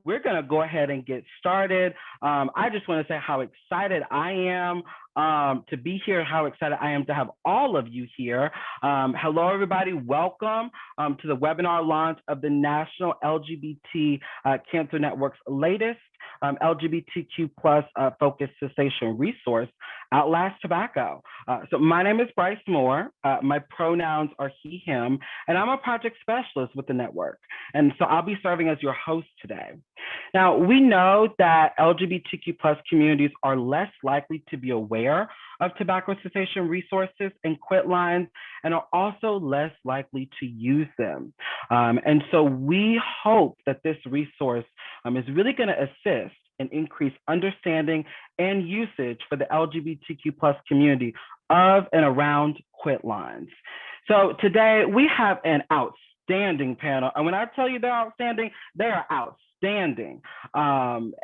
we're going to go ahead and get started. I just want to say how excited I am to be here, how excited I am to have all of you here. Hello, everybody. Welcome to the webinar launch of the National LGBT Cancer Network's latest LGBTQ plus focused cessation resource, Outlast Tobacco. So my name is Bryce Moore. My pronouns are he, him, and I'm a project specialist with the network. And so I'll be serving as your host today. Now, we know that LGBTQ plus communities are less likely to be aware of tobacco cessation resources and Quitlines, and are also less likely to use them. And so we hope that this resource is really going to assist and increase understanding and usage for the LGBTQ plus community of and around Quitlines. So today we have an outstanding panel. And when I tell you they're outstanding, they are outstanding. And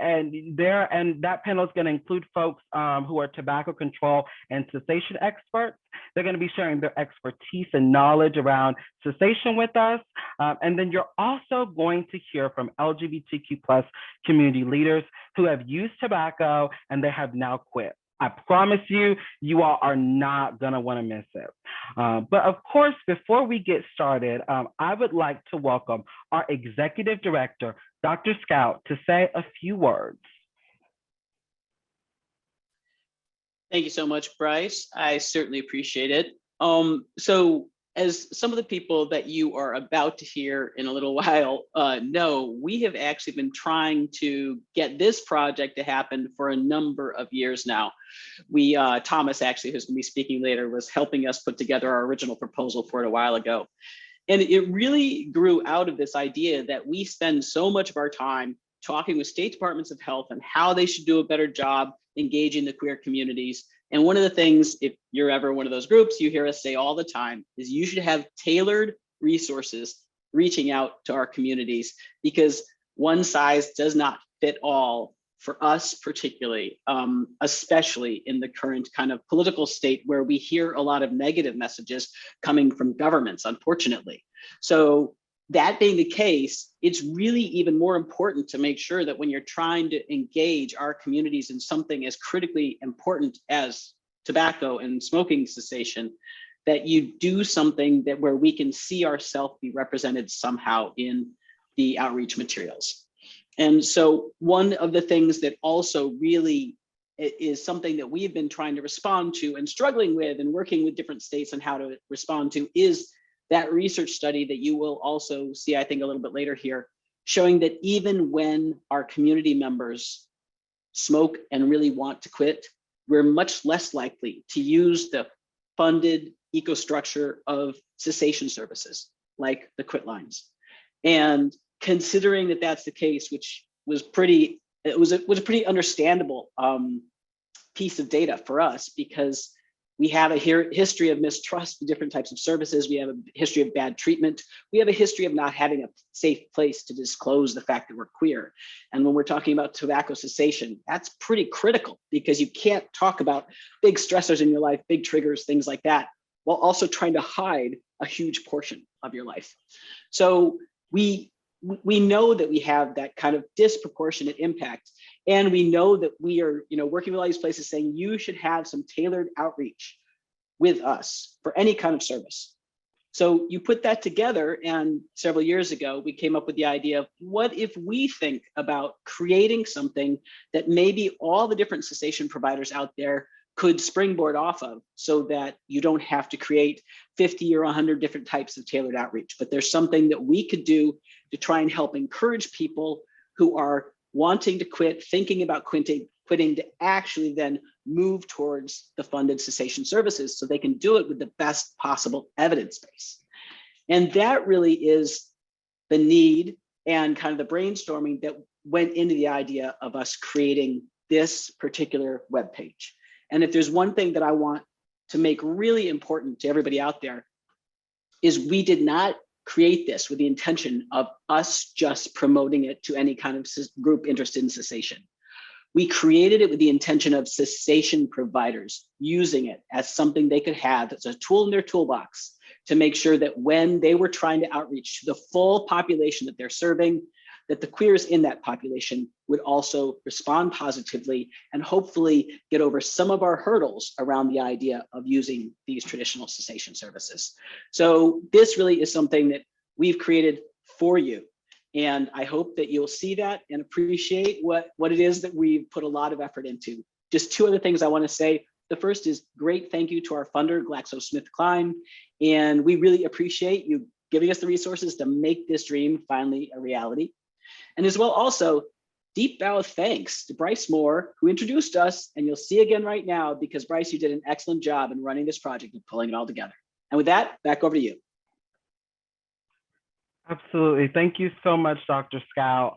that panel is going to include folks who are tobacco control and cessation experts. They're going to be sharing their expertise and knowledge around cessation with us. And then you're also going to hear from LGBTQ plus community leaders who have used tobacco and they have now quit. I promise you, you all are not going to want to miss it. But of course, before we get started, I would like to welcome our Executive Director, Dr. Scout, to say a few words. Thank you so much, Bryce. I certainly appreciate it. So as some of the people that you are about to hear in a little while know, we have actually been trying to get this project to happen for a number of years now. Thomas, actually, who's going to be speaking later, was helping us put together our original proposal for it a while ago. And it really grew out of this idea that we spend so much of our time talking with state departments of health and how they should do a better job engaging the queer communities. And one of the things, if you're ever one of those groups, you hear us say all the time is you should have tailored resources reaching out to our communities, because one size does not fit all for us, particularly, especially in the current kind of political state where we hear a lot of negative messages coming from governments, unfortunately. So that being the case, it's really even more important to make sure that when you're trying to engage our communities in something as critically important as tobacco and smoking cessation, that you do something that where we can see ourselves be represented somehow in the outreach materials. And so one of the things that also really is something that we've been trying to respond to and struggling with and working with different states on how to respond to is that research study that you will also see, I think, a little bit later here, showing that even when our community members smoke and really want to quit, we're much less likely to use the funded ecostructure of cessation services like the Quitlines. And considering that that's the case, which was it was a pretty understandable piece of data for us, because we have a history of mistrust in different types of services. We have a history of bad treatment. We have a history of not having a safe place to disclose the fact that we're queer. And when we're talking about tobacco cessation, that's pretty critical, because you can't talk about big stressors in your life, big triggers, things like that, while also trying to hide a huge portion of your life. So we know that we have that kind of disproportionate impact. And we know that we are, working with all these places saying you should have some tailored outreach with us for any kind of service. So you put that together, and several years ago, we came up with the idea of what if we think about creating something that maybe all the different cessation providers out there could springboard off of, so that you don't have to create 50 or 100 different types of tailored outreach, but there's something that we could do to try and help encourage people who are wanting to quit, thinking about quitting to actually then move towards the funded cessation services so they can do it with the best possible evidence base. And that really is the need and kind of the brainstorming that went into the idea of us creating this particular webpage. And if there's one thing that I want to make really important to everybody out there, is we did not create this with the intention of us just promoting it to any kind of group interested in cessation. We created it with the intention of cessation providers using it as something they could have as a tool in their toolbox to make sure that when they were trying to outreach to the full population that they're serving, that the queers in that population would also respond positively and hopefully get over some of our hurdles around the idea of using these traditional cessation services. So this really is something that we've created for you. And I hope that you'll see that and appreciate what it is that we've put a lot of effort into. Just two other things I want to say. The first is great thank you to our funder, GlaxoSmithKline. And we really appreciate you giving us the resources to make this dream finally a reality. And as well, also, deep bow of thanks to Bryce Moore, who introduced us, and you'll see again right now, because Bryce, you did an excellent job in running this project and pulling it all together. And with that, back over to you. Absolutely. Thank you so much, Dr. Scout.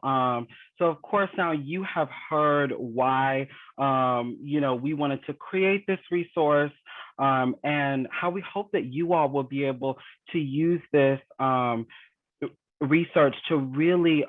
So of course, now you have heard why, we wanted to create this resource and how we hope that you all will be able to use this research to really,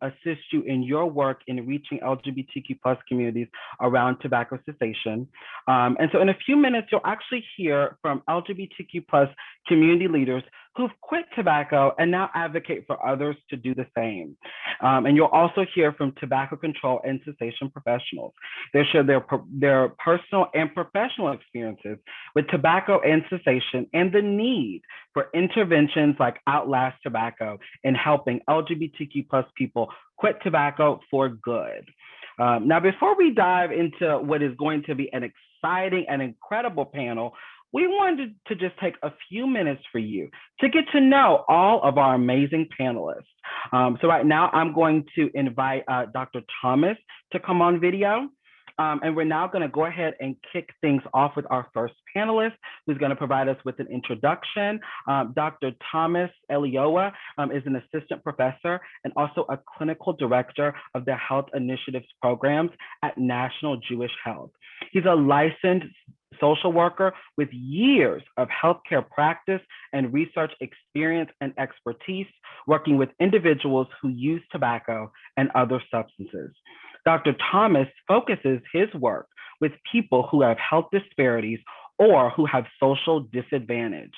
assist you in your work in reaching LGBTQ plus communities around tobacco cessation. And so in a few minutes, you'll actually hear from LGBTQ plus community leaders who've quit tobacco and now advocate for others to do the same. And you'll also hear from tobacco control and cessation professionals. They share their personal and professional experiences with tobacco and cessation and the need for interventions like Outlast Tobacco in helping LGBTQ plus people quit tobacco for good. Now, before we dive into what is going to be an exciting and incredible panel, we wanted to just take a few minutes for you to get to know all of our amazing panelists. So right now, I'm going to invite Dr. Thomas to come on video. And we're now going to go ahead and kick things off with our first panelist, who's going to provide us with an introduction. Dr. Thomas Elioa is an assistant professor and also a clinical director of the Health Initiatives programs at National Jewish Health. He's a licensed social worker with years of healthcare practice and research experience and expertise working with individuals who use tobacco and other substances. Dr. Thomas focuses his work with people who have health disparities or who have social disadvantage.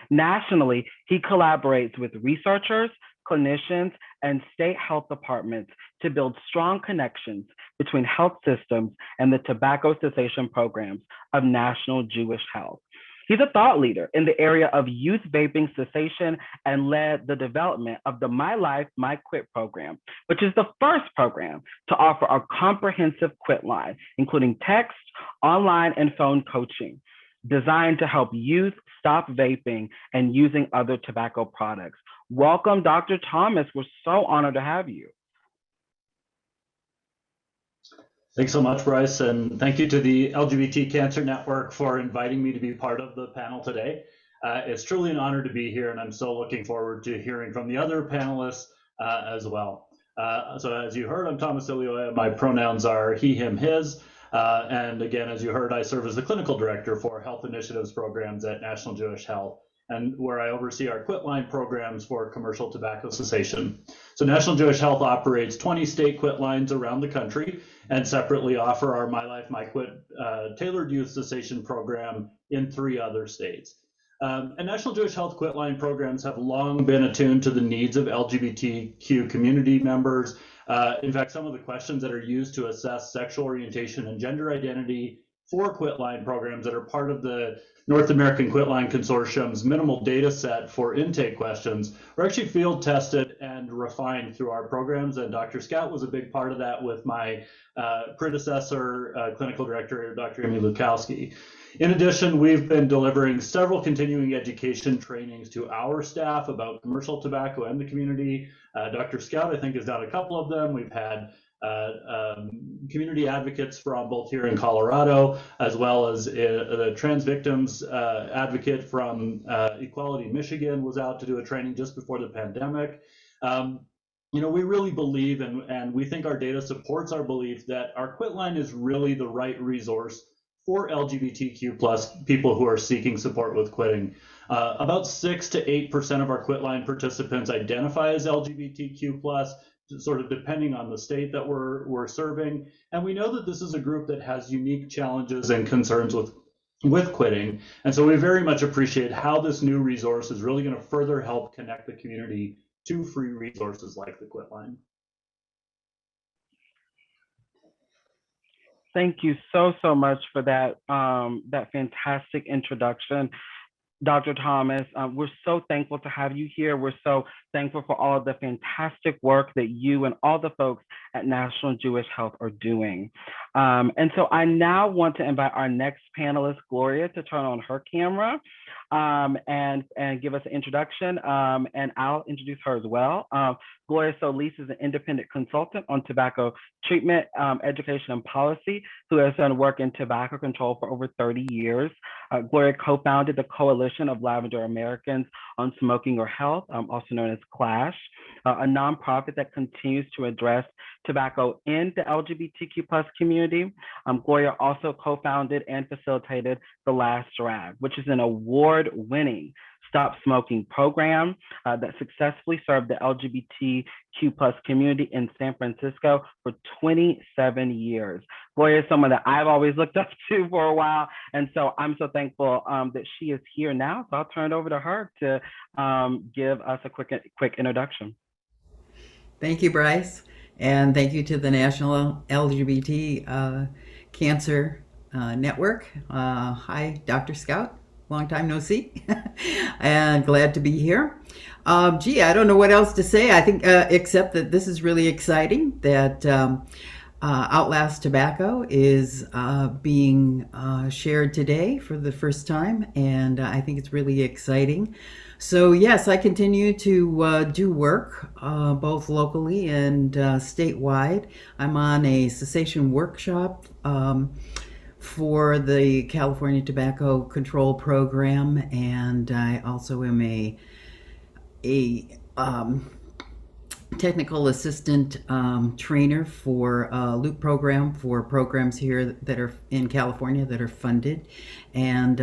Nationally, he collaborates with researchers, clinicians, and state health departments to build strong connections between health systems and the tobacco cessation programs of National Jewish Health. He's a thought leader in the area of youth vaping cessation and led the development of the My Life, My Quit program, which is the first program to offer a comprehensive Quitline, including text, online, and phone coaching, designed to help youth stop vaping and using other tobacco products. Welcome, Dr. Thomas. We're so honored to have you. Thanks so much, Bryce, and thank you to the LGBT Cancer Network for inviting me to be part of the panel today. It's truly an honor to be here, and I'm so looking forward to hearing from the other panelists as well. So as you heard, I'm Thomas Elioa. My pronouns are he, him, his. And again, as you heard, I serve as the clinical director for Health Initiatives programs at National Jewish Health, and where I oversee our Quitline programs for commercial tobacco cessation. So National Jewish Health operates 20 state Quitlines around the country and separately offer our My Life, My Quit tailored youth cessation program in 3 other states. And National Jewish Health Quitline programs have long been attuned to the needs of LGBTQ community members. In fact, some of the questions that are used to assess sexual orientation and gender identity for Quitline programs that are part of the North American Quitline Consortium's minimal data set for intake questions are actually field tested and refined through our programs. And Dr. Scout was a big part of that with my predecessor, clinical director, Dr. Amy Lukowski. In addition, we've been delivering several continuing education trainings to our staff about commercial tobacco and the community. Dr. Scout, I think, has done a couple of them. We've had community advocates from both here in Colorado, as well as the trans victims advocate from Equality Michigan was out to do a training just before the pandemic. We really believe, and we think our data supports our belief, that our Quitline is really the right resource for LGBTQ plus people who are seeking support with quitting. About 6 to 8% of our Quitline participants identify as LGBTQ plus, sort of depending on the state that we're serving. And we know that this is a group that has unique challenges and concerns with quitting. And so we very much appreciate how this new resource is really going to further help connect the community to free resources like the Quitline. Thank you so much for that that fantastic introduction. Dr. Thomas, we're so thankful to have you here. We're so thankful for all of the fantastic work that you and all the folks at National Jewish Health are doing. And so I now want to invite our next panelist, Gloria, to turn on her camera and give us an introduction. And I'll introduce her as well. Gloria Solis is an independent consultant on tobacco treatment, education, and policy who has done work in tobacco control for over 30 years. Gloria co-founded the Coalition of Lavender Americans on Smoking or Health, also known as CLASH, a nonprofit that continues to address tobacco in the LGBTQ+ community. Gloria also co-founded and facilitated The Last Drag, which is an award-winning stop smoking program that successfully served the LGBTQ+ community in San Francisco for 27 years. Gloria is someone that I've always looked up to for a while. And so I'm so thankful that she is here now. So I'll turn it over to her to give us a quick introduction. Thank you, Bryce. And thank you to the National LGBT Cancer Network. Hi, Dr. Scout. Long time no see. And glad to be here. I don't know what else to say. I think except that this is really exciting that Outlast Tobacco is being shared today for the first time. And I think it's really exciting. So yes, I continue to do work both locally and statewide. I'm on a cessation workshop for the California Tobacco Control Program, and I also am a technical assistant trainer for a loop program for programs here that are in California that are funded. And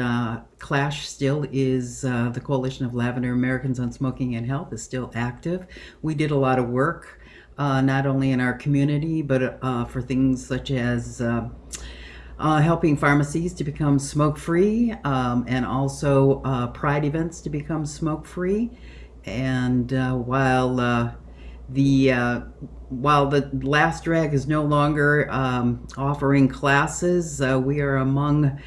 CLASH still is, the Coalition of Lavender Americans on Smoking and Health is still active. We did a lot of work, not only in our community, but for things such as helping pharmacies to become smoke-free, and also pride events to become smoke-free. And while the Last Drag is no longer offering classes, we are among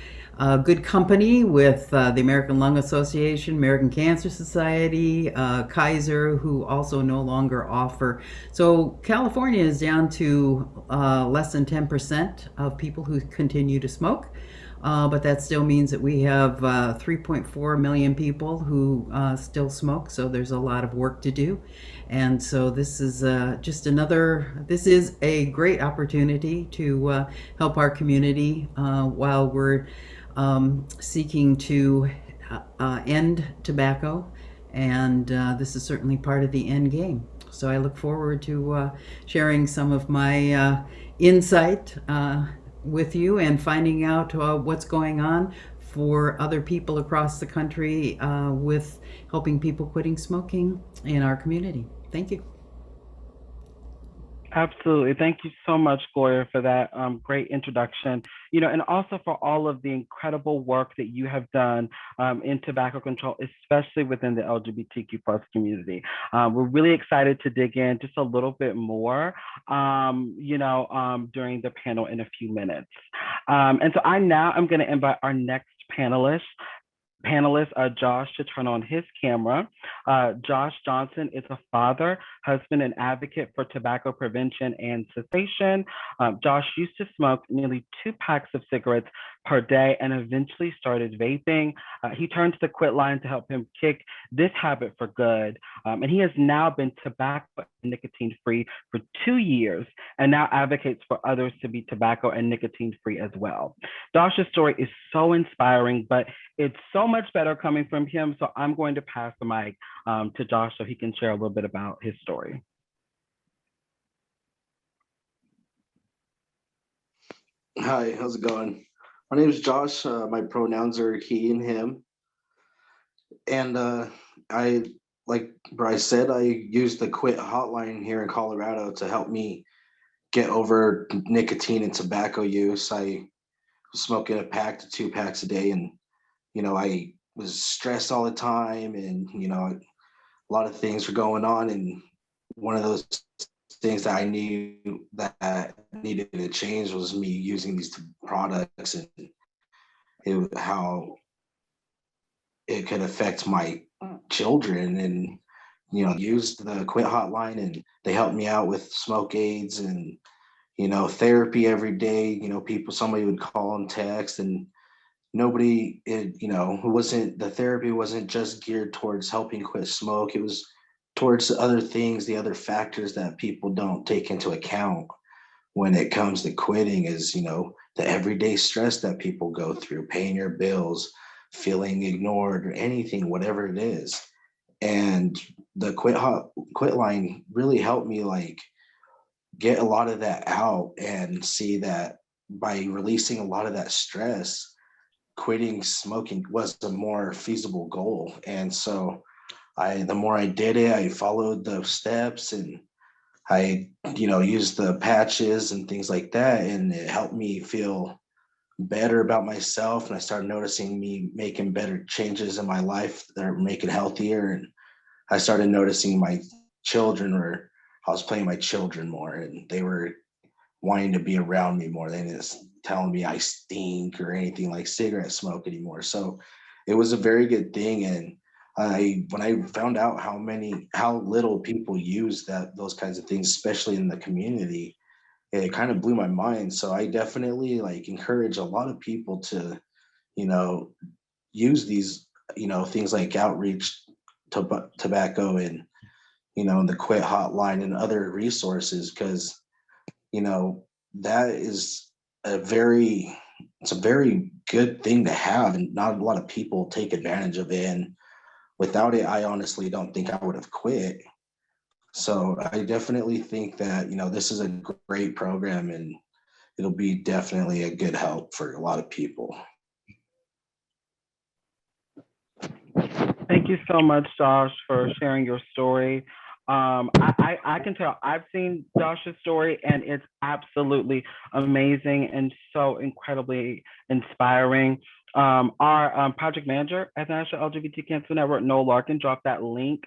good company with the American Lung Association, American Cancer Society, Kaiser, who also no longer offer. So California is down to less than 10% of people who continue to smoke. But that still means that we have 3.4 million people who still smoke, so there's a lot of work to do. And so this is this is a great opportunity to help our community while we're seeking to end tobacco, and this is certainly part of the end game. So I look forward to sharing some of my insight with you and finding out what's going on for other people across the country with helping people quitting smoking in our community. Thank you. Absolutely. Thank you so much, Gloria, for that great introduction. And also for all of the incredible work that you have done in tobacco control, especially within the LGBTQ+ community. We're really excited to dig in just a little bit more, during the panel in a few minutes. And so I'm going to invite our next panelist, Josh, to turn on his camera. Josh Johnson is a father, husband, and advocate for tobacco prevention and cessation. Josh used to smoke nearly 2 packs of cigarettes per day and eventually started vaping. He turned to the Quitline to help him kick this habit for good. And he has now been tobacco and nicotine free for 2 years and now advocates for others to be tobacco and nicotine free as well. Josh's story is so inspiring, but it's so much better coming from him. So I'm going to pass the mic to Josh so he can share a little bit about his story. Hi, how's it going? My name is Josh. My pronouns are he and him. And I, like Bryce said, I used the Quit hotline here in Colorado to help me get over nicotine and tobacco use. I was smoking a pack to 2 packs a day, and I was stressed all the time, and a lot of things were going on, and one of those things that I knew that needed to change was me using these products and how it could affect my children. And used the Quit hotline, and they helped me out with smoke aids and therapy every day. Somebody would call and text, and the therapy wasn't just geared towards helping quit smoke. It was towards the other things, the other factors that people don't take into account when it comes to quitting is, the everyday stress that people go through, paying your bills, feeling ignored, or anything, whatever it is. And the Quitline really helped me get a lot of that out, and see that by releasing a lot of that stress, quitting smoking was a more feasible goal. And so the more I did it, I followed the steps, and I, used the patches and things like that, and it helped me feel better about myself. And I started noticing me making better changes in my life that are making healthier. And I started noticing my children were, I was playing my children more, and they were wanting to be around me more than just telling me I stink or anything like cigarette smoke anymore. So it was a very good thing. And when I found out how little people use those kinds of things, especially in the community, it kind of blew my mind. So I definitely encourage a lot of people to, use these, things like outreach tobacco, and, the Quit hotline and other resources, because, that is it's a very good thing to have, and not a lot of people take advantage of it. And without it, I honestly don't think I would have quit. So I definitely think that, this is a great program, and it'll be definitely a good help for a lot of people. Thank you so much, Josh, for sharing your story. I can tell I've seen Josh's story, and it's absolutely amazing and so incredibly inspiring. Our project manager at the National LGBT Cancer Network, Noel Larkin, dropped that link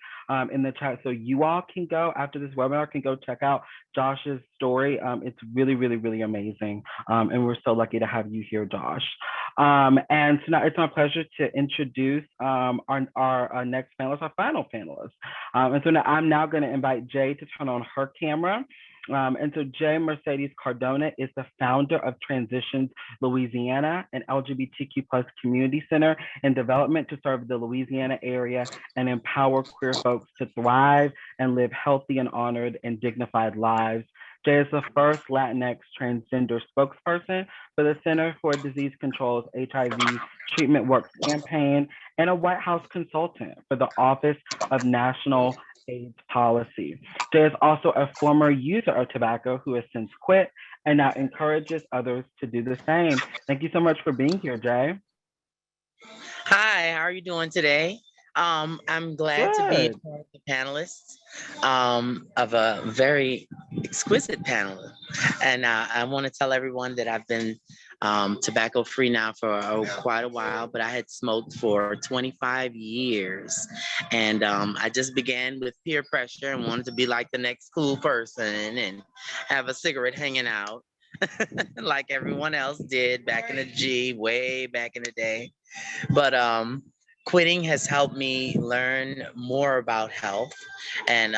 in the chat, so you all can go after this webinar, can go check out Josh's story. It's really, really, really amazing, and we're so lucky to have you here, Josh. And so now it's my pleasure to introduce our next panelist, our final panelist. And so now I'm now going to invite Jay to turn on her camera. And so Jay Mercedes Cardona is the founder of Transitions Louisiana, an LGBTQ plus community center in development to serve the Louisiana area and empower queer folks to thrive and live healthy and honored and dignified lives. Jay is the first Latinx transgender spokesperson for the Center for Disease Control's HIV Treatment Works campaign, and a White House consultant for the Office of National AIDS Policy. Jay is also a former user of tobacco who has since quit and now encourages others to do the same. Thank you so much for being here, Jay. Hi, how are you doing today? I'm glad to be part of the panelists of a very exquisite panel. And I want to tell everyone that I've been tobacco free now for quite a while, but I had smoked for 25 years. And I just began with peer pressure and wanted to be like the next cool person and have a cigarette hanging out like everyone else did back in the G, way back in the day. But quitting has helped me learn more about health, and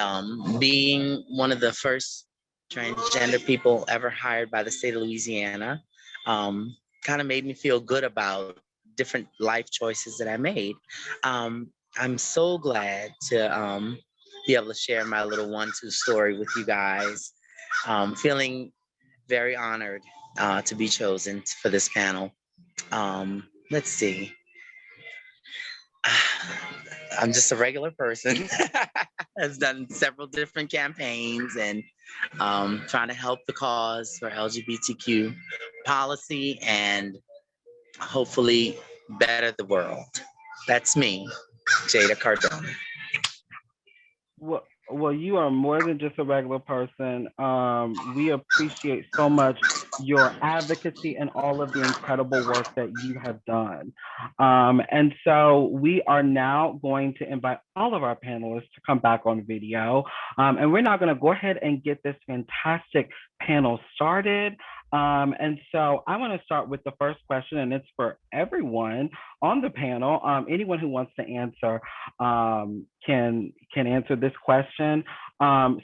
being one of the first transgender people ever hired by the state of Louisiana kind of made me feel good about different life choices that I made. I'm so glad to be able to share my little 1-2 story with you guys. Feeling very honored to be chosen for this panel. Let's see. I'm just a regular person. Has done several different campaigns and trying to help the cause for LGBTQ policy and hopefully better the world. That's me, Jada Cardona. Well, you are more than just a regular person. We appreciate so much your advocacy and all of the incredible work that you have done. And so we are now going to invite all of our panelists to come back on video. And we're now going to go ahead and get this fantastic panel started. And so I want to start with the first question, and it's for everyone on the panel. Anyone who wants to answer can answer this question.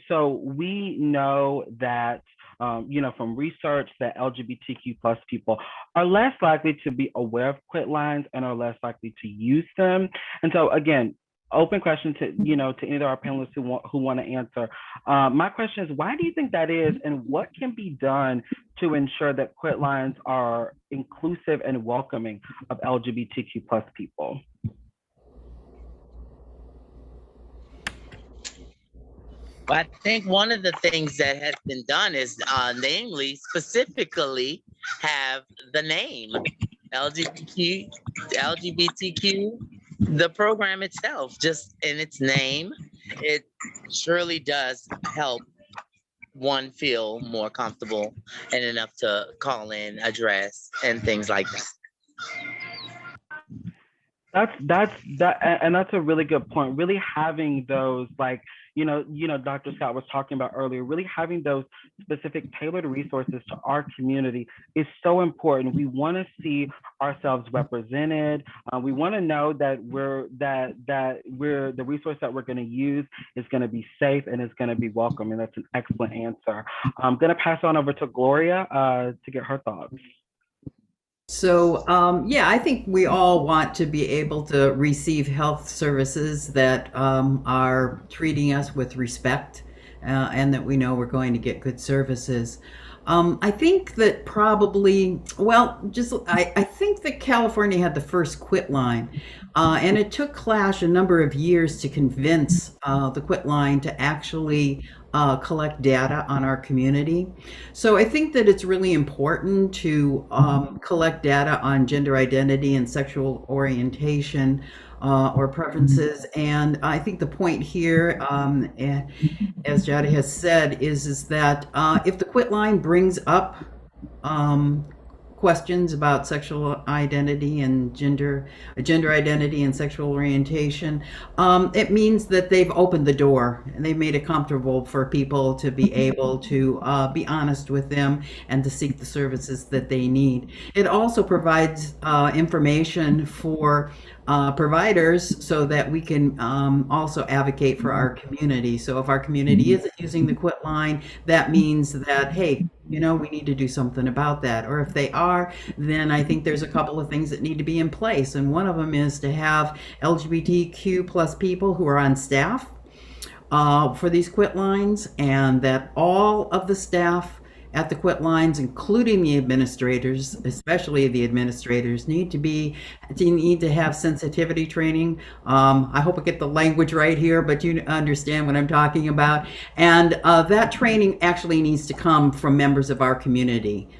So we know that from research that LGBTQ plus people are less likely to be aware of Quitlines and are less likely to use them. And so again, open question to to any of our panelists who want to answer. My question is, why do you think that is, and what can be done to ensure that Quitlines are inclusive and welcoming of LGBTQ plus people? Well, I think one of the things that has been done is namely, specifically, have the name LGBTQ, the program itself, just in its name. It surely does help one feel more comfortable and enough to call in, address, and things like that. And that's a really good point. Really having those, like, Dr. Scott was talking about earlier, really having those specific tailored resources to our community is so important. We want to see ourselves represented. We want to know that the resource that we're going to use is going to be safe and is going to be welcome. And that's an excellent answer. I'm going to pass on over to Gloria to get her thoughts. So, I think we all want to be able to receive health services that are treating us with respect and that we know we're going to get good services. I think that probably, I think that California had the first Quitline, and it took Clash a number of years to convince the Quitline to actually collect data on our community. So I think that it's really important to collect data on gender identity and sexual orientation or preferences. And I think the point here, as Jada has said, is that if the Quitline brings up questions about sexual identity and gender identity and sexual orientation, it means that they've opened the door and they've made it comfortable for people to be able to be honest with them and to seek the services that they need. It also provides information for providers so that we can also advocate for our community. So if our community isn't using the Quitline, that means that, hey, we need to do something about that. Or if they are, then I think there's a couple of things that need to be in place. And one of them is to have LGBTQ plus people who are on staff for these Quitlines, and that all of the staff at the Quitlines, including the administrators, especially the administrators, need to have sensitivity training. I hope I get the language right here, but you understand what I'm talking about. And that training actually needs to come from members of our community.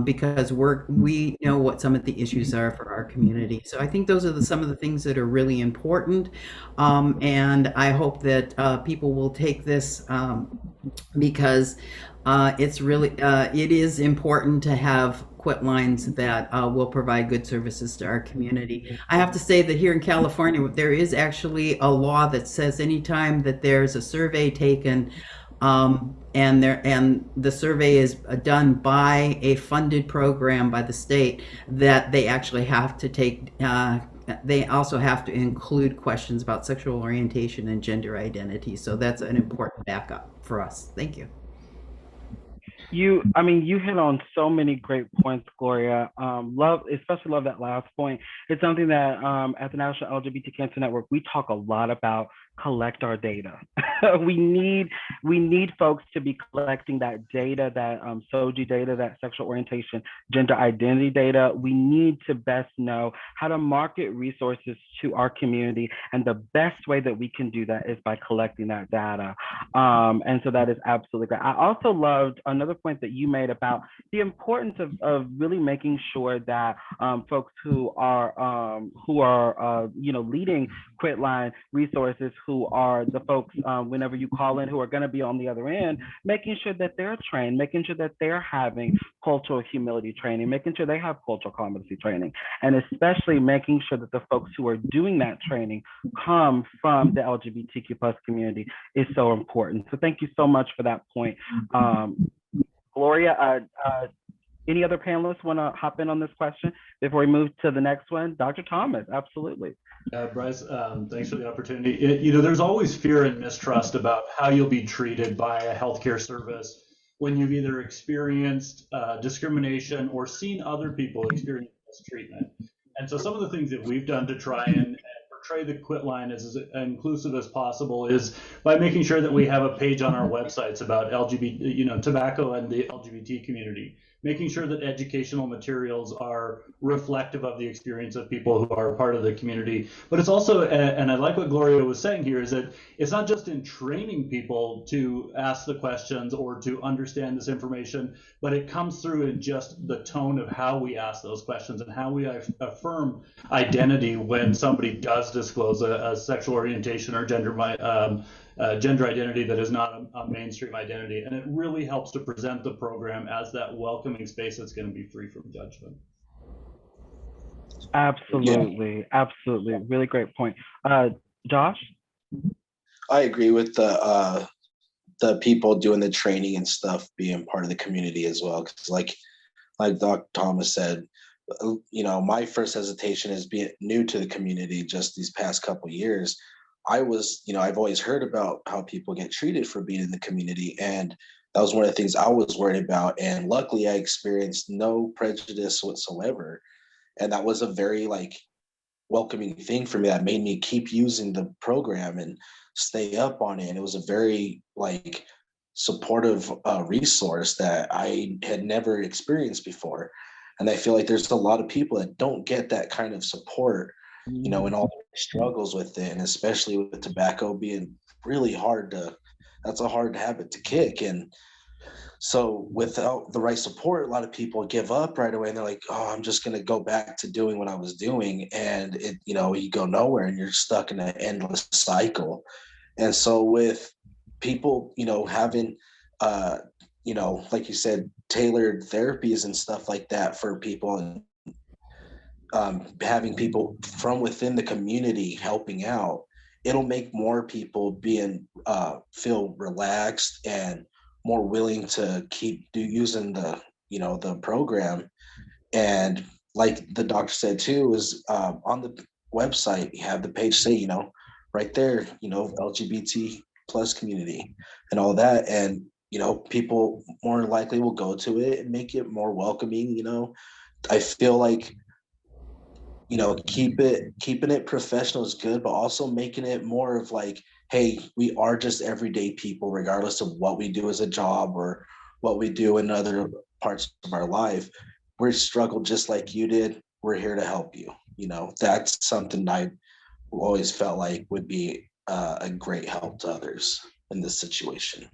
Because we know what some of the issues are for our community. So I think those are some of the things that are really important. And I hope that people will take this because it's really, it is important to have Quitlines that will provide good services to our community. I have to say that here in California, there is actually a law that says anytime that there's a survey taken, and the survey is done by a funded program by the state, that they actually have to take they also have to include questions about sexual orientation and gender identity. So that's an important backup for us. Thank you. You hit on so many great points, Gloria. Especially love that last point. It's something that at the National LGBT Cancer Network, we talk a lot about. Collect our data. we need folks to be collecting that data, that SOGI data, that sexual orientation, gender identity data. We need to best know how to market resources to our community, and the best way that we can do that is by collecting that data. And so that is absolutely great. I also loved another point that you made about the importance of really making sure that folks who are leading Quitline resources, who are the folks, whenever you call in, who are going to be on the other end, making sure that they're trained, making sure that they're having cultural humility training, making sure they have cultural competency training, and especially making sure that the folks who are doing that training come from the LGBTQ plus community is so important. So thank you so much for that point. Gloria, any other panelists want to hop in on this question before we move to the next one? Dr. Thomas, absolutely. Bryce, thanks for the opportunity. There's always fear and mistrust about how you'll be treated by a healthcare service when you've either experienced discrimination or seen other people experience mistreatment. And so some of the things that we've done to try and portray the Quitline as inclusive as possible is by making sure that we have a page on our websites about LGBT, tobacco and the LGBT community, making sure that educational materials are reflective of the experience of people who are part of the community. But it's also, and I like what Gloria was saying here, is that it's not just in training people to ask the questions or to understand this information, but it comes through in just the tone of how we ask those questions and how we affirm identity when somebody does disclose a sexual orientation or gender identity that is not a mainstream identity. And it really helps to present the program as that welcoming space that's going to be free from judgment. Absolutely, absolutely. Really great point. Josh? I agree with the people doing the training and stuff being part of the community as well. Because like Dr. Thomas said, my first hesitation is being new to the community just these past couple years. I've always heard about how people get treated for being in the community. And that was one of the things I was worried about. And luckily I experienced no prejudice whatsoever. And that was a very welcoming thing for me that made me keep using the program and stay up on it. And it was a very supportive resource that I had never experienced before. And I feel like there's a lot of people that don't get that kind of support, and all the struggles with it, and especially with tobacco being really that's a hard habit to kick. And so without the right support, a lot of people give up right away and they're like, oh, I'm just going to go back to doing what I was doing. And you go nowhere and you're stuck in an endless cycle. And so with people, having, like you said, tailored therapies and stuff like that for people, and having people from within the community helping out, it'll make more people feel relaxed and more willing to keep using the program. And like the doctor said too, is on the website you have the page say right there LGBT plus community and all that, and people more likely will go to it and make it more welcoming. I feel like keeping it professional is good, but also making it more of hey, we are just everyday people, regardless of what we do as a job or what we do in other parts of our life. We're struggled just like you did. We're here to help you. That's something I always felt like would be a great help to others in this situation.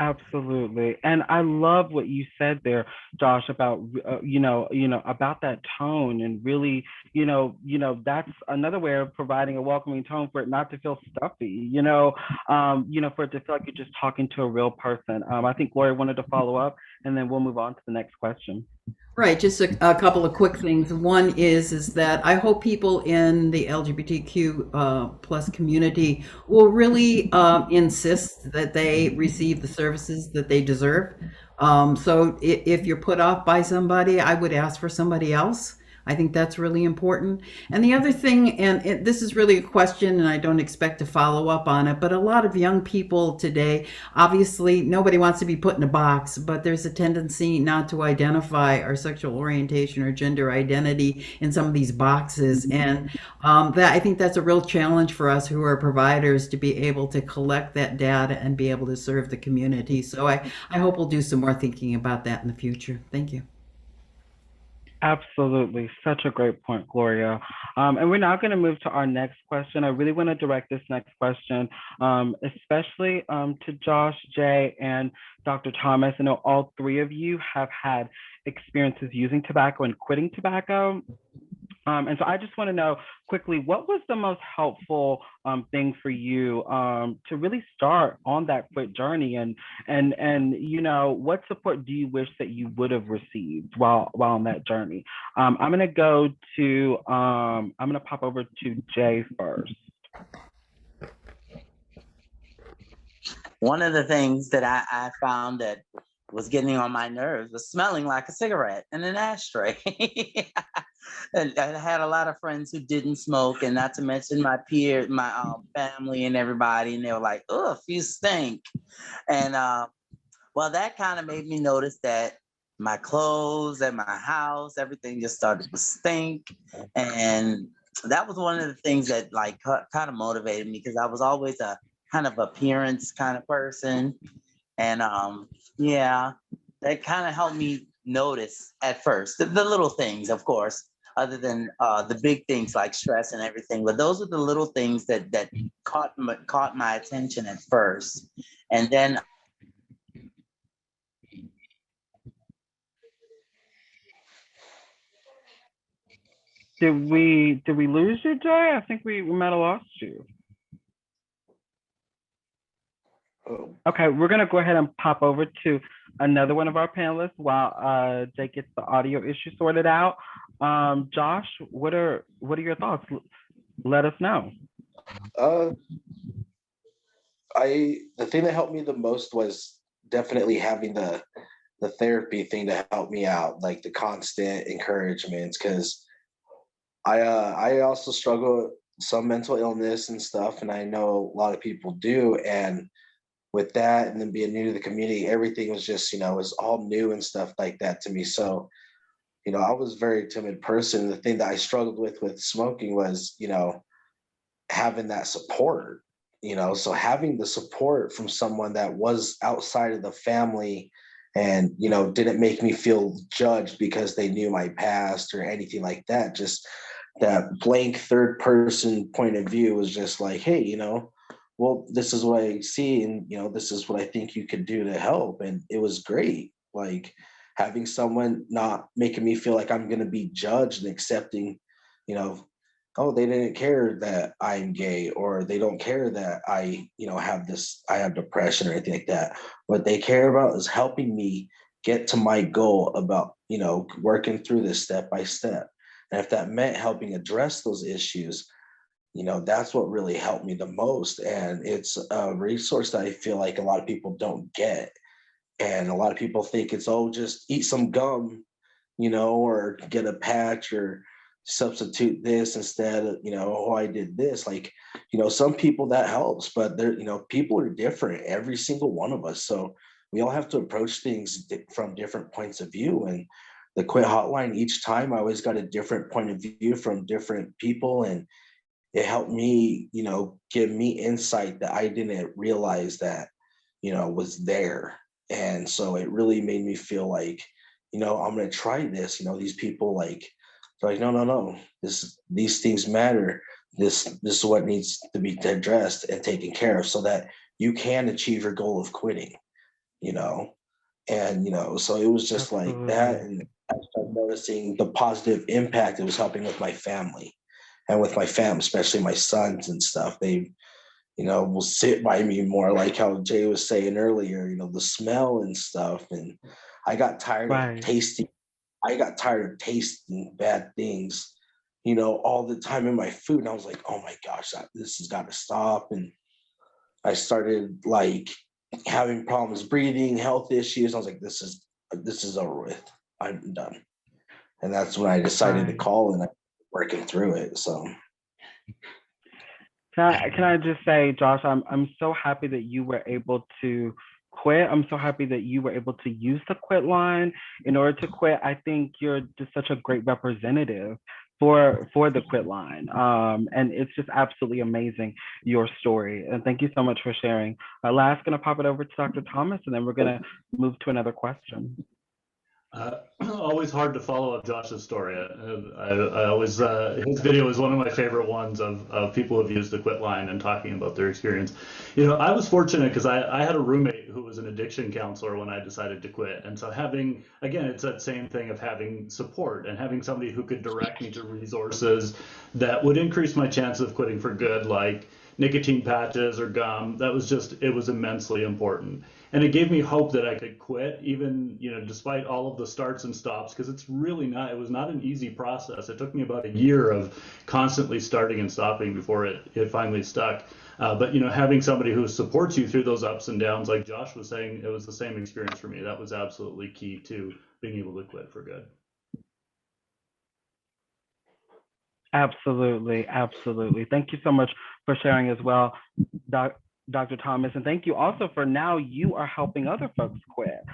Absolutely. And I love what you said there, Josh, about, about that tone, and really, that's another way of providing a welcoming tone for it not to feel stuffy, for it to feel like you're just talking to a real person. I think Gloria wanted to follow up, and then we'll move on to the next question. Right, just a couple of quick things. One is that I hope people in the LGBTQ plus community will really insist that they receive the services that they deserve. So if you're put off by somebody, I would ask for somebody else. I think that's really important. And the other thing, and this is really a question, and I don't expect to follow up on it, but a lot of young people today, obviously nobody wants to be put in a box, but there's a tendency not to identify our sexual orientation or gender identity in some of these boxes. And I think that's a real challenge for us who are providers to be able to collect that data and be able to serve the community. So I hope we'll do some more thinking about that in the future. Thank you. Absolutely. Such a great point, Gloria. And we're now going to move to our next question. I really want to direct this next question, especially to Josh, Jay, and Dr. Thomas. I know all three of you have had experiences using tobacco and quitting tobacco. And so I just want to know quickly, what was the most helpful thing for you to really start on that quit journey? And you know, what support do you wish that you would have received while on that journey? I'm gonna pop over to Jay first. One of the things that I found that was getting on my nerves was smelling like a cigarette in an ashtray. And I had a lot of friends who didn't smoke, and not to mention my peers, my family, and everybody, and they were like, "Ugh, you stink." And well, that kind of made me notice that my clothes and my house, everything just started to stink, and that was one of the things that like kind of motivated me because I was always a kind of appearance kind of person, and yeah, that kind of helped me notice at first the little things, of course, other than the big things like stress and everything. But those are the little things that caught my attention at first, and then Did we lose you, Jay? I think we might have lost you. Oh, Okay, we're gonna go ahead and pop over to another one of our panelists while Jay gets the audio issue sorted out. Josh, what are your thoughts? Let us know. uh, the thing that helped me the most was definitely having the therapy thing to help me out, like the constant encouragement, because I also struggle with some mental illness and stuff, and I know a lot of people do, and with that, and then being new to the community, everything was just, was all new and stuff like that to me. So, I was a very timid person. The thing that I struggled with smoking was, having that support, so having the support from someone that was outside of the family and, didn't make me feel judged because they knew my past or anything like that. Just that blank third person point of view was just like, hey, well, this is what I see, and this is what I think you could do to help. And it was great. Like having someone not making me feel like I'm gonna be judged and accepting, you know, oh, they didn't care that I'm gay, or they don't care that I have depression or anything like that. What they care about is helping me get to my goal about, working through this step by step. And if that meant helping address those issues, that's what really helped me the most. And it's a resource that I feel like a lot of people don't get. And a lot of people think it's, oh, just eat some gum, or get a patch or substitute this instead of, oh, I did this. Like, some people that helps, but people are different, every single one of us. So we all have to approach things from different points of view. And the Quit Hotline, each time I always got a different point of view from different people. And it helped me, give me insight that I didn't realize that, was there. And so it really made me feel like, I'm gonna try this. These people they're like, no, no, no. These things matter. This is what needs to be addressed and taken care of so that you can achieve your goal of quitting, you know. And so it was just like that. Absolutely. And I started noticing the positive impact it was helping with my family and with my fam, especially my sons and stuff. They, will sit by me more, like how Jay was saying earlier, the smell and stuff. And I got tired of Right. tasting bad things, all the time in my food. And I was like, oh my gosh, this has got to stop. And I started like having problems breathing, health issues. I was like, this is over with. I'm done. And that's when I decided to Right. call, and I'm working through it. So Can I just say, Josh, I'm so happy that you were able to quit. I'm so happy that you were able to use the quit line in order to quit. I think you're just such a great representative for the quit line. And it's just absolutely amazing, your story. And thank you so much for sharing. Last, gonna pop it over to Dr. Thomas, and then we're gonna move to another question. Always hard to follow up Josh's story. I always his video is one of my favorite ones of people who have used the Quitline and talking about their experience. I was fortunate because I had a roommate who was an addiction counselor when I decided to quit, and so having, again, it's that same thing of having support and having somebody who could direct me to resources that would increase my chance of quitting for good, like nicotine patches or gum. It was immensely important. And it gave me hope that I could quit, even, despite all of the starts and stops, because it was not an easy process. It took me about a year of constantly starting and stopping before it finally stuck. But having somebody who supports you through those ups and downs, like Josh was saying, it was the same experience for me. That was absolutely key to being able to quit for good. Absolutely, absolutely. Thank you so much for sharing as well, Dr. Thomas, and thank you also for now you are helping other folks quit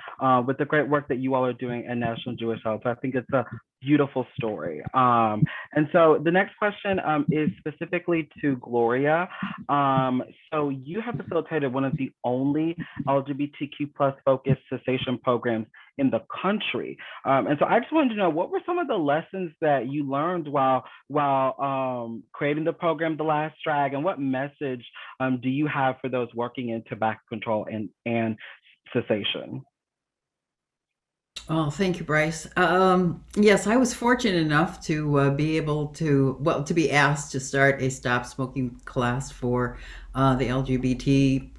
with the great work that you all are doing at National Jewish Health. So I think it's a beautiful story. And so the next question is specifically to Gloria. So you have facilitated one of the only LGBTQ plus focused cessation programs in the country. And so I just wanted to know, what were some of the lessons that you learned while creating the program, The Last Drag, and what message do you have for those working in tobacco control and cessation? Oh, thank you, Bryce. Yes, I was fortunate enough to be able to be asked to start a stop smoking class for the LGBT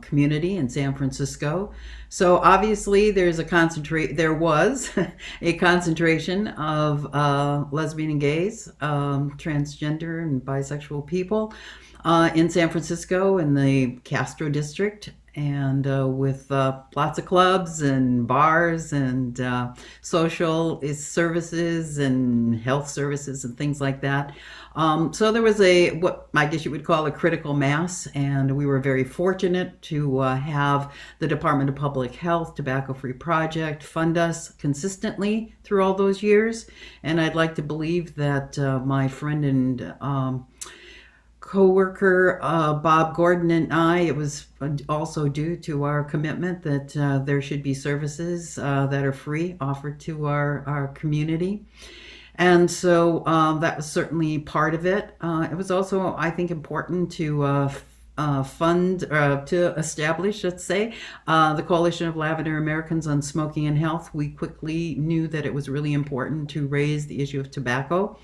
community in San Francisco. So obviously there was a concentration of lesbian and gays, transgender and bisexual people in San Francisco in the Castro district, and with lots of clubs and bars and social services and health services and things like that. So there was what I guess you would call a critical mass, and we were very fortunate to have the Department of Public Health Tobacco Free Project fund us consistently through all those years. And I'd like to believe that my friend and co-worker Bob Gordon and it was also due to our commitment that there should be services that are free offered to our community. And so that was certainly part of it. It was also, I think, important to to establish, let's say, the Coalition of Lavender Americans on Smoking and Health. We quickly knew that it was really important to raise the issue of tobacco,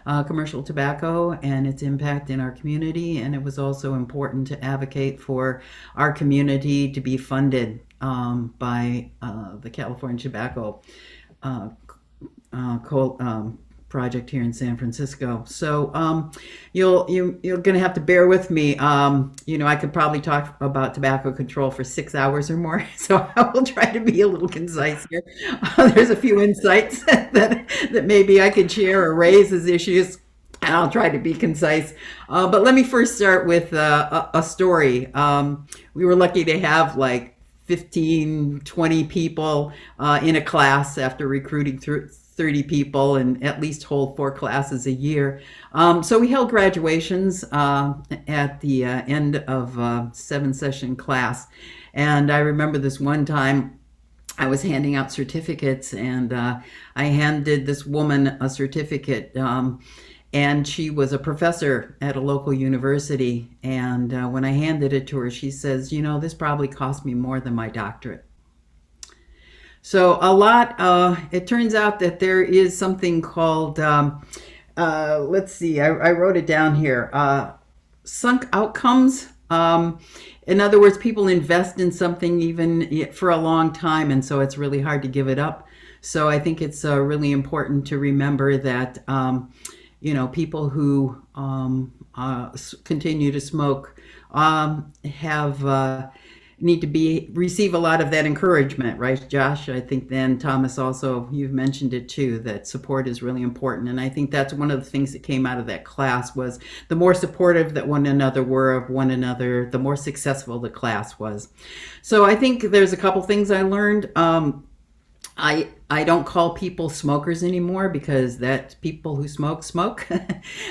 commercial tobacco, and its impact in our community. And it was also important to advocate for our community to be funded by the California Tobacco project here in San Francisco. So you're going to have to bear with me. I could probably talk about tobacco control for 6 hours or more, so I will try to be a little concise here. There's a few insights that maybe I could share or raise as issues, and I'll try to be concise. But let me first start with a story. We were lucky to have like 15, 20 people in a class after recruiting through 30 people and at least hold 4 classes a year. So we held graduations at the end of a 7-session class. And I remember this one time I was handing out certificates, and I handed this woman a certificate, and she was a professor at a local university. And when I handed it to her, she says, this probably cost me more than my doctorate. So it turns out that there is something called, let's see, I wrote it down here, sunk outcomes. In other words, people invest in something even for a long time, and so it's really hard to give it up. So I think it's really important to remember that, people who continue to smoke need to receive a lot of that encouragement, right, Josh? I think then Thomas also, you've mentioned it too, that support is really important. And I think that's one of the things that came out of that class was the more supportive that one another were of one another, the more successful the class was. So I think there's a couple things I learned. I don't call people smokers anymore because that people who smoke smoke.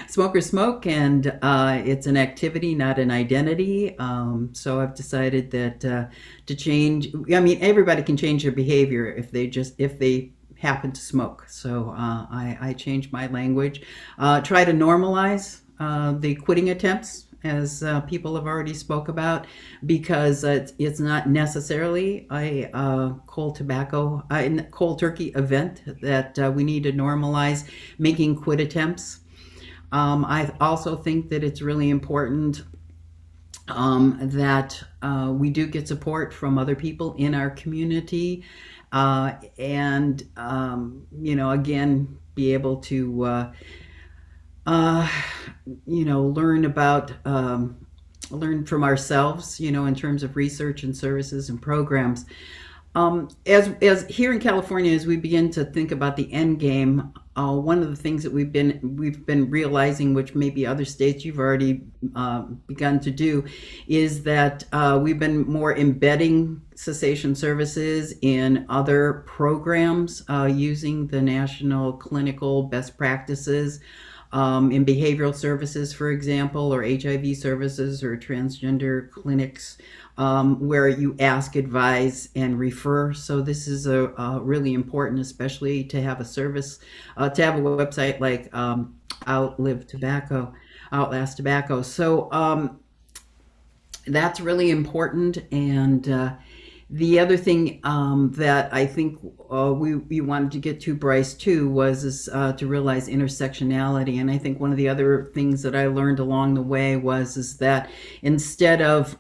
Smokers smoke, and it's an activity, not an identity. So I've decided that to change. I mean, everybody can change their behavior if they happen to smoke. So I changed my language. Try to normalize the quitting attempts, as people have already spoke about, because it's not necessarily a cold turkey event that we need to normalize making quit attempts. I also think that it's really important that we do get support from other people in our community, and again, be able to uh, learn from ourselves, in terms of research and services and programs. As here in California, as we begin to think about the end game, one of the things that we've been realizing, which maybe other states you've already begun to do, is that we've been more embedding cessation services in other programs, using the national clinical best practices. In behavioral services, for example, or HIV services or transgender clinics, where you ask, advise, and refer. So this is a really important, especially to have a service, to have a website like Outlast Tobacco. So that's really important. And the other thing that I think we wanted to get to, Bryce, too, was to realize intersectionality. And I think one of the other things that I learned along the way is that instead of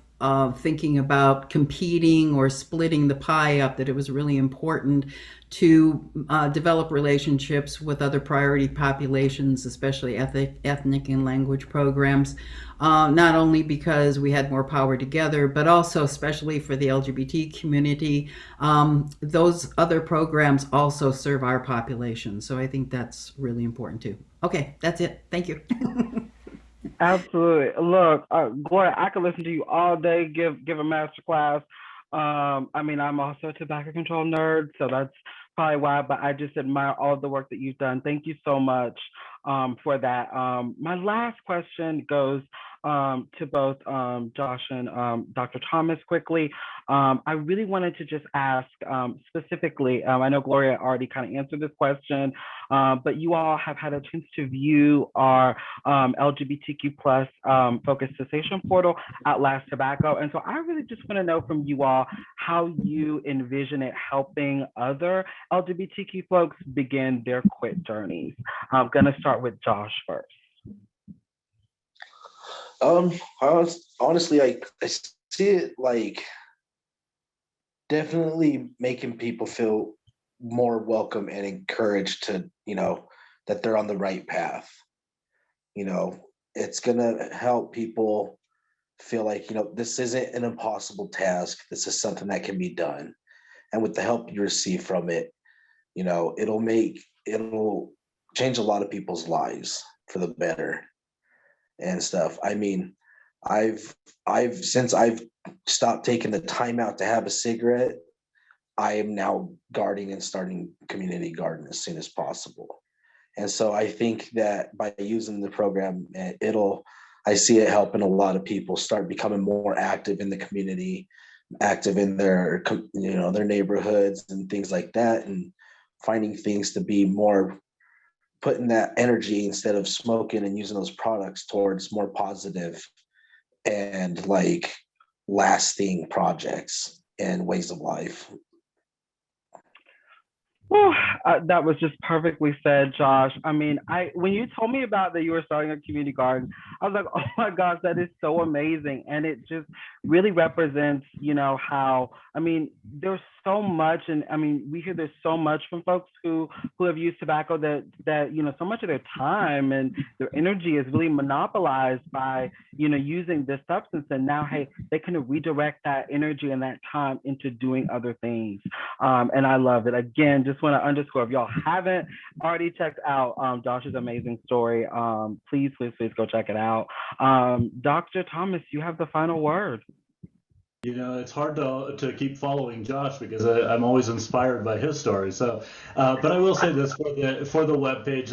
thinking about competing or splitting the pie up, that it was really important to develop relationships with other priority populations, especially ethnic and language programs, not only because we had more power together, but also especially for the LGBT community. Those other programs also serve our population. So I think that's really important too. Okay, that's it. Thank you. Absolutely. Look, Gloria, I could listen to you all day, give a master class. I mean, I'm also a tobacco control nerd, so that's probably why, but I just admire all of the work that you've done. Thank you so much for that. My last question goes to both Josh and Dr. Thomas quickly. I really wanted to just ask specifically, I know Gloria already kind of answered this question, but you all have had a chance to view our LGBTQ plus focused cessation portal, Outlast Tobacco. And so I really just want to know from you all how you envision it helping other LGBTQ folks begin their quit journeys. I'm going to start with Josh first. Honestly, I see it like definitely making people feel more welcome and encouraged to, that they're on the right path. It's gonna help people feel like, this isn't an impossible task. This is something that can be done. And with the help you receive from it, it'll change a lot of people's lives for the better and stuff. I mean, since I've stopped taking the time out to have a cigarette, I am now guarding and starting community garden as soon as possible. And so I think that by using the program, I see it helping a lot of people start becoming more active in the community, active in their neighborhoods and things like that, and finding things to be more, putting that energy instead of smoking and using those products towards more positive and like lasting projects and ways of life. Well, that was just perfectly said, Josh. I mean, when you told me about that you were starting a community garden, I was like, oh my gosh, that is so amazing. And it just really represents, how, I mean, there's so much, and I mean, we hear there's so much from folks who have used tobacco that so much of their time and their energy is really monopolized by, using this substance. And now, hey, they can redirect that energy and that time into doing other things. And I love it. Again, just want to underscore, if y'all haven't already checked out Josh's amazing story, please go check it out. Dr. Thomas, you have the final word. It's hard to keep following Josh because I'm always inspired by his story. So, but I will say this for the webpage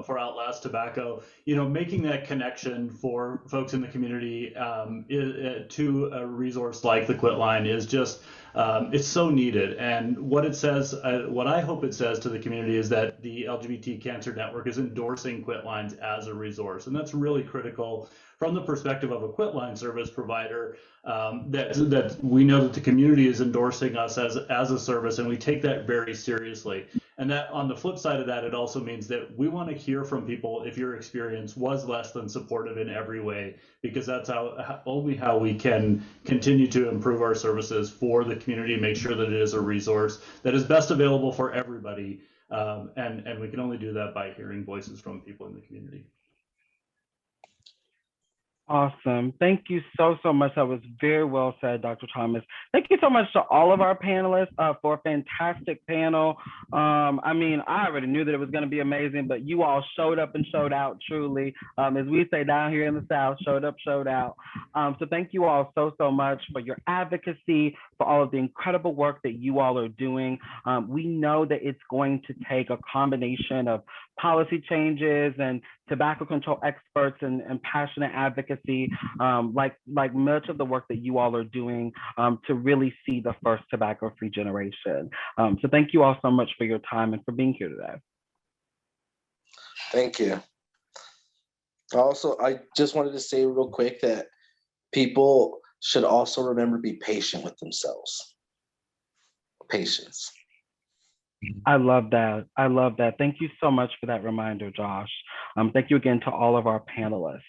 for Outlast Tobacco, making that connection for folks in the community to a resource like the Quitline is just it's so needed. And what it says, what I hope it says to the community is that the LGBT Cancer Network is endorsing Quitlines as a resource, and that's really critical from the perspective of a Quitline service provider. That we know that the community is endorsing us as a service, and we take that very seriously. And that on the flip side of that, it also means that we want to hear from people if your experience was less than supportive in every way, because that's only how we can continue to improve our services for the community, make sure that it is a resource that is best available for everybody. And we can only do that by hearing voices from people in the community. Awesome. Thank you so much. That was very well said, Dr. Thomas. Thank you so much to all of our panelists for a fantastic panel. I mean, I already knew that it was going to be amazing, but you all showed up and showed out truly. As we say down here in the South, showed up, showed out. So thank you all so much for your advocacy, for all of the incredible work that you all are doing. We know that it's going to take a combination of policy changes and tobacco control experts and passionate advocacy, like much of the work that you all are doing to really see the first tobacco-free generation. So thank you all so much for your time and for being here today. Thank you. Also, I just wanted to say real quick that people should also remember to be patient with themselves. Patience. I love that. I love that. Thank you so much for that reminder, Josh. Thank you again to all of our panelists.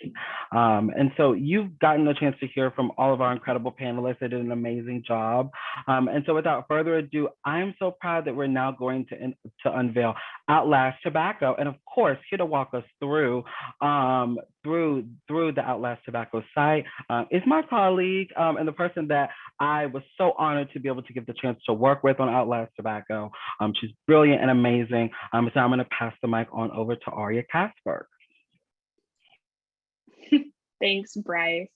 And so you've gotten a chance to hear from all of our incredible panelists. They did an amazing job. And so without further ado, I'm so proud that we're now going to unveil Outlast Tobacco. And of course, here to walk us through the Outlast Tobacco site is my colleague and the person that I was so honored to be able to give the chance to work with on Outlast Tobacco. She's brilliant and amazing. So I'm going to pass the mic on over to Arya Kasberg. Thanks, Bryce.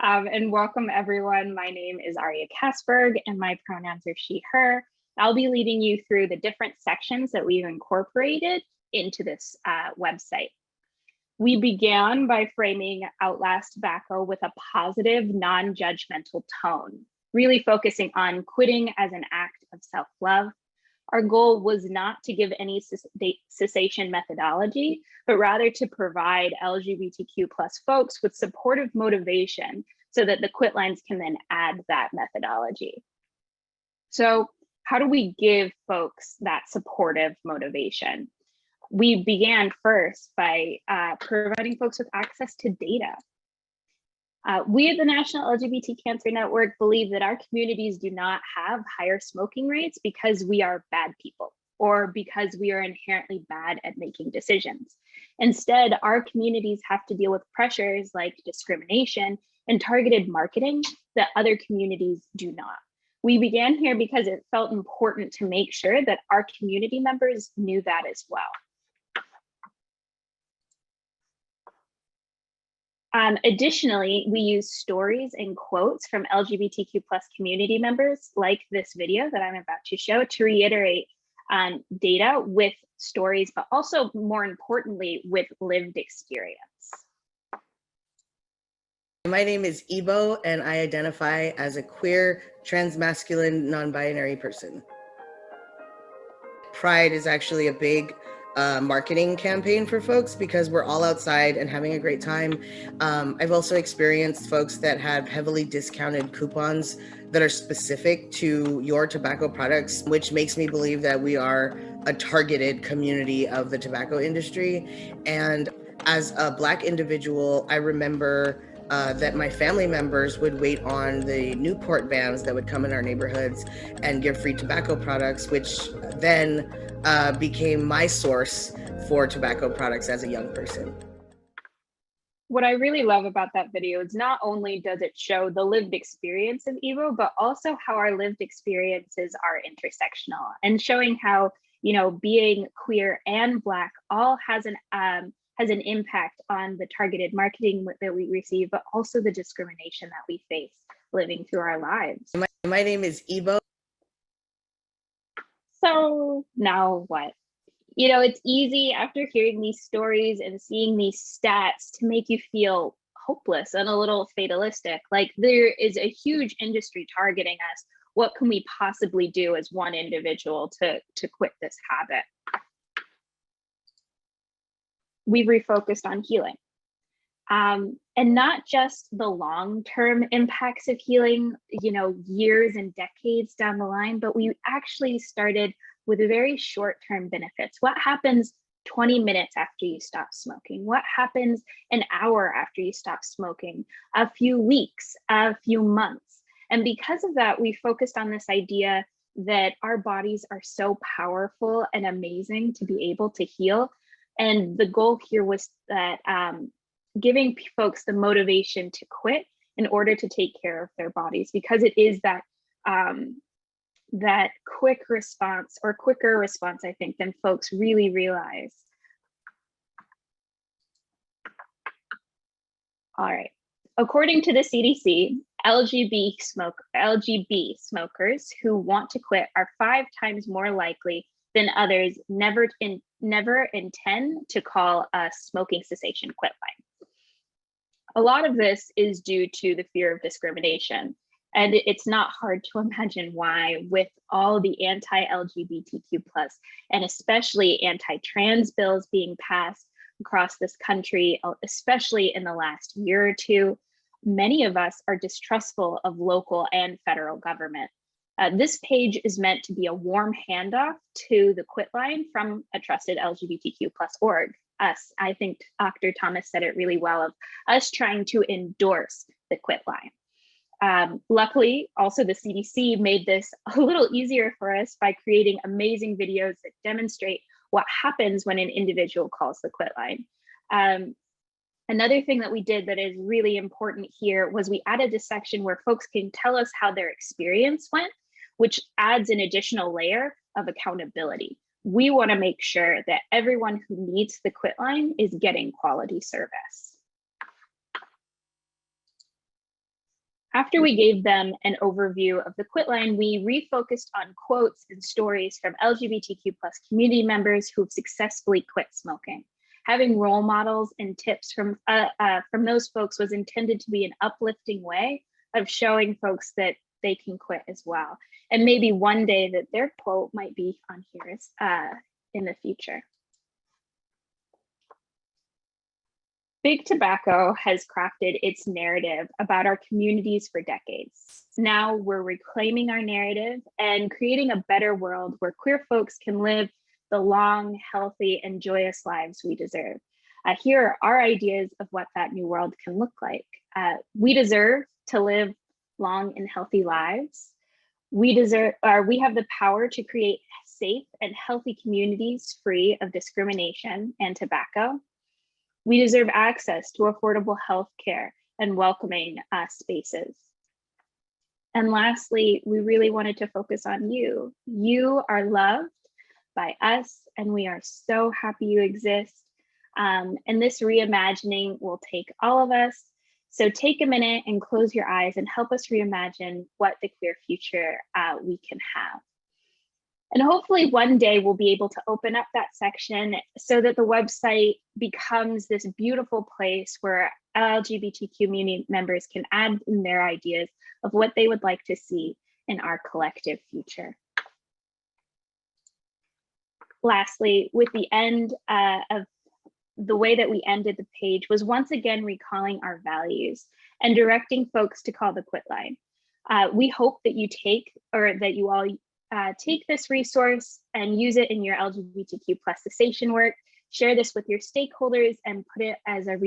And welcome, everyone. My name is Arya Kasberg, and my pronouns are she, her. I'll be leading you through the different sections that we've incorporated into this website. We began by framing Outlast Tobacco with a positive, non-judgmental tone, really focusing on quitting as an act of self-love. Our goal was not to give any cessation methodology, but rather to provide LGBTQ+ folks with supportive motivation so that the Quitlines can then add that methodology. So how do we give folks that supportive motivation? We began first by providing folks with access to data. We at the National LGBT Cancer Network believe that our communities do not have higher smoking rates because we are bad people or because we are inherently bad at making decisions. Instead, our communities have to deal with pressures like discrimination and targeted marketing that other communities do not. We began here because it felt important to make sure that our community members knew that as well. Additionally, we use stories and quotes from LGBTQ+ community members like this video that I'm about to show to reiterate data with stories, but also more importantly, with lived experience. My name is Ebo, and I identify as a queer, transmasculine, non-binary person. Pride is actually a big marketing campaign for folks because we're all outside and having a great time. I've also experienced folks that have heavily discounted coupons that are specific to your tobacco products, which makes me believe that we are a targeted community of the tobacco industry. And as a Black individual, I remember that my family members would wait on the Newport vans that would come in our neighborhoods and give free tobacco products, which then became my source for tobacco products as a young person. What I really love about that video is not only does it show the lived experience of Evo, but also how our lived experiences are intersectional and showing how, you know, being queer and Black all has an impact on the targeted marketing that we receive, but also the discrimination that we face living through our lives. My name is Ebo. So now what? You know, it's easy after hearing these stories and seeing these stats to make you feel hopeless and a little fatalistic. Like there is a huge industry targeting us. What can we possibly do as one individual to quit this habit? We've refocused on healing. And not just the long-term impacts of healing, you know, years and decades down the line, but we actually started with very short-term benefits. What happens 20 minutes after you stop smoking? What happens an hour after you stop smoking? A few weeks, a few months. And because of that, we focused on this idea that our bodies are so powerful and amazing to be able to heal. And the goal here was that giving folks the motivation to quit in order to take care of their bodies, because it is that that quick response or quicker response, I think, than folks really realize. All right. According to the CDC, LGB smokers who want to quit are 5 times more likely than others never intend to call a smoking cessation quitline. A lot of this is due to the fear of discrimination. And it's not hard to imagine why, with all the anti-LGBTQ plus and especially anti-trans bills being passed across this country, especially in the last year or two, many of us are distrustful of local and federal government. This page is meant to be a warm handoff to the Quitline from a trusted LGBTQ plus org. Us, I think Dr. Thomas said it really well, of us trying to endorse the Quitline. Luckily, also the CDC made this a little easier for us by creating amazing videos that demonstrate what happens when an individual calls the Quitline. Another thing that we did that is really important here was we added a section where folks can tell us how their experience went, which adds an additional layer of accountability. We want to make sure that everyone who needs the Quitline is getting quality service. After we gave them an overview of the Quitline, we refocused on quotes and stories from LGBTQ plus community members who've successfully quit smoking. Having role models and tips from those folks was intended to be an uplifting way of showing folks that they can quit as well. And maybe one day that their quote might be on here in the future. Big Tobacco has crafted its narrative about our communities for decades. Now we're reclaiming our narrative and creating a better world where queer folks can live the long, healthy, and joyous lives we deserve. Here are our ideas of what that new world can look like. We deserve to live long and healthy lives. We have the power to create safe and healthy communities free of discrimination and tobacco. We deserve access to affordable health care and welcoming spaces. And lastly, we really wanted to focus on you. You are loved by us, and we are so happy you exist. And this reimagining will take all of us. So take a minute and close your eyes and help us reimagine what the queer future we can have. And hopefully one day we'll be able to open up that section so that the website becomes this beautiful place where LGBTQ community members can add in their ideas of what they would like to see in our collective future. Lastly, with the end of the way that we ended the page was once again recalling our values and directing folks to call the Quitline. We hope that you all take this resource and use it in your LGBTQ plus cessation work, share this with your stakeholders, and put it as a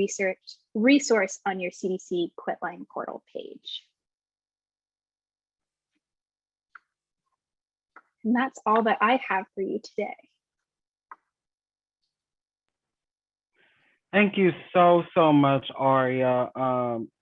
resource on your CDC Quitline portal page. And that's all that I have for you today. Thank you so much, Aria.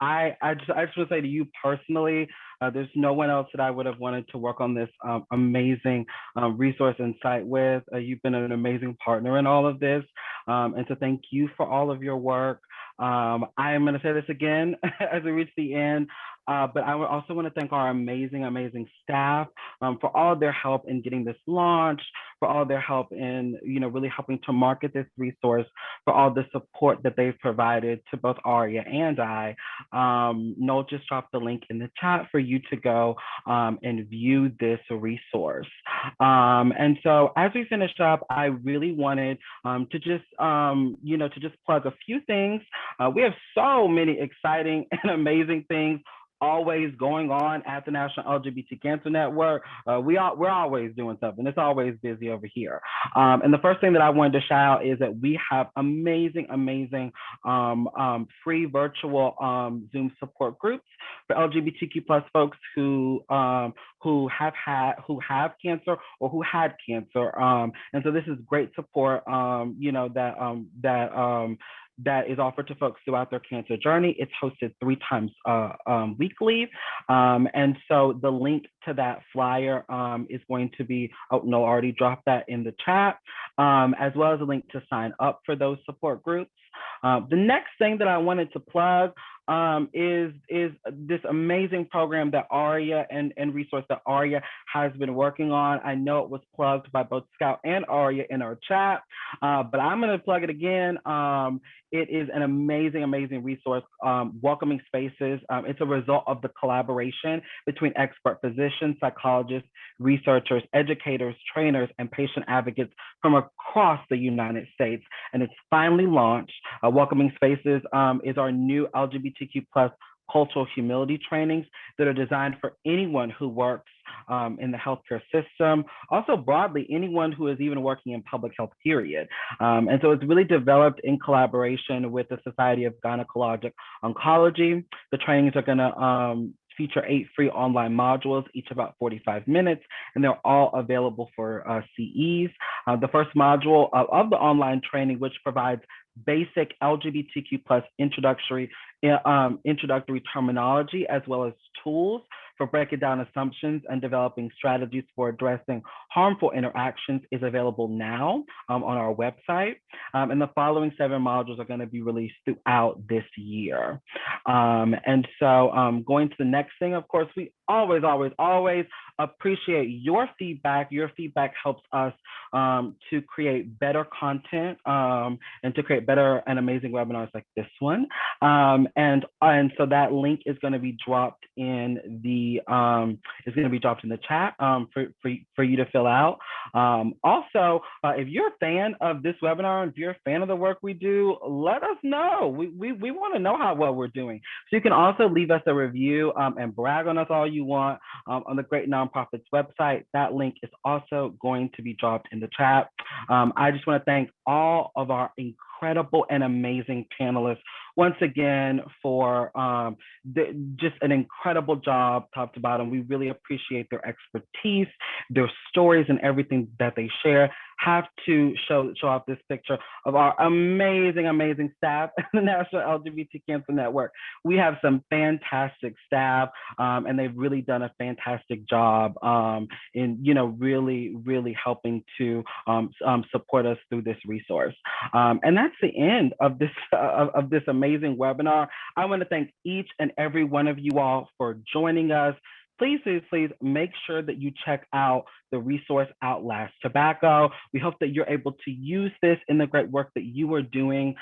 I just want to say to you personally, there's no one else that I would have wanted to work on this amazing resource and site with. You've been an amazing partner in all of this, and so thank you for all of your work. I am going to say this again as we reach the end. But I would also want to thank our amazing, amazing staff for all their help in getting this launched, for all their help in, really helping to market this resource, for all the support that they've provided to both Aria and I. Noel just dropped the link in the chat for you to go and view this resource. And so as we finish up, I really wanted to just, to just plug a few things. We have so many exciting and amazing things always going on at the National LGBT Cancer Network. We're always doing something. It's always busy over here. And the first thing that I wanted to shout out is that we have amazing, amazing free virtual Zoom support groups for LGBTQ plus folks who have cancer or who had cancer. And so this is great support, that is offered to folks throughout their cancer journey. It's hosted 3 times weekly. And so the link to that flyer is going to be, no, already dropped that in the chat, as well as a link to sign up for those support groups. The next thing that I wanted to plug is this amazing program that Aria and resource that Aria has been working on. I know it was plugged by both Scout and Aria in our chat, but I'm going to plug it again. It is an amazing, amazing resource, Welcoming Spaces. It's a result of the collaboration between expert physicians, psychologists, researchers, educators, trainers, and patient advocates from across the United States. And it's finally launched. Welcoming Spaces is our new LGBTQ plus cultural humility trainings that are designed for anyone who works in the healthcare system, also broadly, anyone who is even working in public health, period. And so it's really developed in collaboration with the Society of Gynecologic Oncology. The trainings are gonna feature 8 free online modules, each about 45 minutes, and they're all available for CEs. The first module of the online training, which provides basic LGBTQ plus introductory terminology, as well as tools for breaking down assumptions and developing strategies for addressing harmful interactions, is available now on our website. And the following 7 modules are going to be released throughout this year. And so going to the next thing, of course, we always, always, always appreciate your feedback. Your feedback helps us to create better content and to create better and amazing webinars like this one. And so that link is going to be dropped in the chat for you to fill out. Also, if you're a fan of this webinar, if you're a fan of the work we do, let us know. We want to know how well we're doing. So you can also leave us a review and brag on us all you want on the Great Nonprofits website. That link is also going to be dropped in the chat. I just want to thank all of our incredible and amazing panelists once again for just an incredible job top to bottom. We really appreciate their expertise, their stories, and everything that they share. Have to show off this picture of our amazing, amazing staff at the National LGBT Cancer Network. We have some fantastic staff, and they've really done a fantastic job in, really, really helping to support us through this resource. And that's the end of this amazing webinar. I want to thank each and every one of you all for joining us. Please, please, please make sure that you check out the resource Outlast Tobacco. We hope that you're able to use this in the great work that you are doing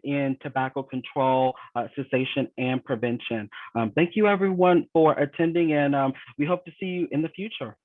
in tobacco control, cessation, and prevention. Thank you, everyone, for attending, and we hope to see you in the future.